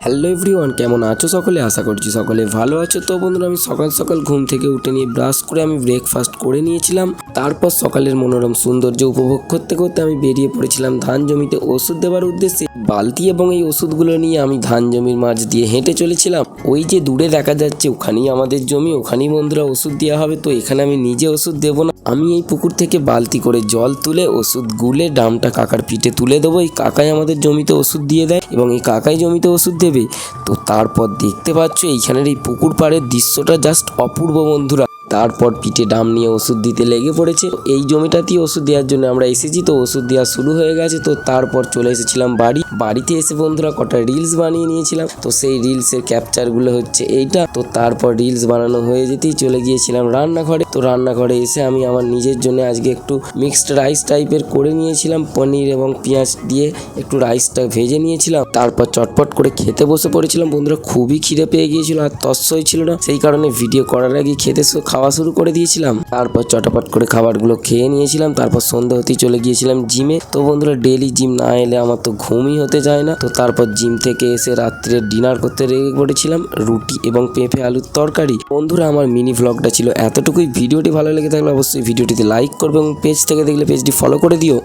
Hello everyone, কেমন আছো সকলে? আশা করছি সকলে ভালো আছো। তো বন্ধুরা, আমি সকাল সকাল ঘুম থেকে উঠে নিয়ে ব্রাশ করে আমি ব্রেকফাস্ট করে নিয়েছিলাম। তারপর সকালের মনোরম সৌন্দর্য উপভোগ করতে করতে আমি বেরিয়ে পড়েছিলাম ধান জমিতে ওষুধ দেওয়ার উদ্দেশ্যে। বালতি এবং এই ওষুধগুলো নিয়ে আমি ধান জমির মাঝ দিয়ে হেঁটে চলেছিলাম। ওই যে দূরে দেখা যাচ্ছে, ওখানেই আমাদের জমি, ওখানেই বন্ধুরা ওষুধ দেওয়া হবে। তো এখানে আমি নিজে ওষুধ দেবো না, আমি এই পুকুর থেকে বালতি করে জল তুলে ওষুধ গুলে ড্রামটা কাকার পিঠে তুলে দেবো। এই কাকাই আমাদের জমিতে ওষুধ দিয়ে দেয় এবং এই কাকাই জমিতে ওষুধ দেবে। তো তারপর দেখতে পাচ্ছ এইখানের এই পুকুর পাড়ের দৃশ্যটা জাস্ট অপূর্ব বন্ধুরা। তারপর পিঠে ডাম নিয়ে ওষুধ দিতে লেগে পড়েছে। এই জমিটাতেই ওষুধ দেওয়ার জন্য আমরা এসেছি। তো ওষুধ দেওয়া শুরু হয়ে গেছে। তো তারপর চলে এসেছিলাম বাড়িতে এসে বন্ধুরা কটা রিলস বানিয়ে নিয়েছিলাম। তো সেই রিলসের ক্যাপচারগুলো হচ্ছে এইটা। তো তারপর রিলস বানানো হয়ে যেতেই চলে গিয়েছিলাম রান্নাঘরে। তো রান্নাঘরে এসে আমি আমার নিজের জন্য আজকে একটু মিক্সড রাইস টাইপের করে নিয়েছিলাম। পনির এবং পেঁয়াজ দিয়ে একটু রাইসটা ভেজে নিয়েছিলাম। তারপর চটপট করে খেতে বসে পড়েছিলাম বন্ধুরা। খুবই খিদে পেয়ে গিয়েছিল আর তস্সই ছিল না, সেই কারণে ভিডিও করার আগে খাওয়া শুরু করে দিয়েছিলাম। তারপর চটপট করে খাবারগুলো খেয়ে নিয়েছিলাম। তারপর সন্ধ্যা হতেই চলে গিয়েছিলাম জিমে। তো বন্ধুরা, ডেলি জিম না এলে আমার তো ঘুমই হতে যায় না। তো তারপর জিম থেকে এসে রাত্রে ডিনার করতে লেগে পড়েছিলাম, রুটি এবং পেঁপে আলুর তরকারি। বন্ধুরা, আমার মিনি ভ্লগটা ছিল এতটুকুই। ভিডিওটি ভালো লেগে থাকলে অবশ্যই ভিডিওটিতে লাইক করবে এবং পেজ থেকে দেখলে পেজটি ফলো করে দিও।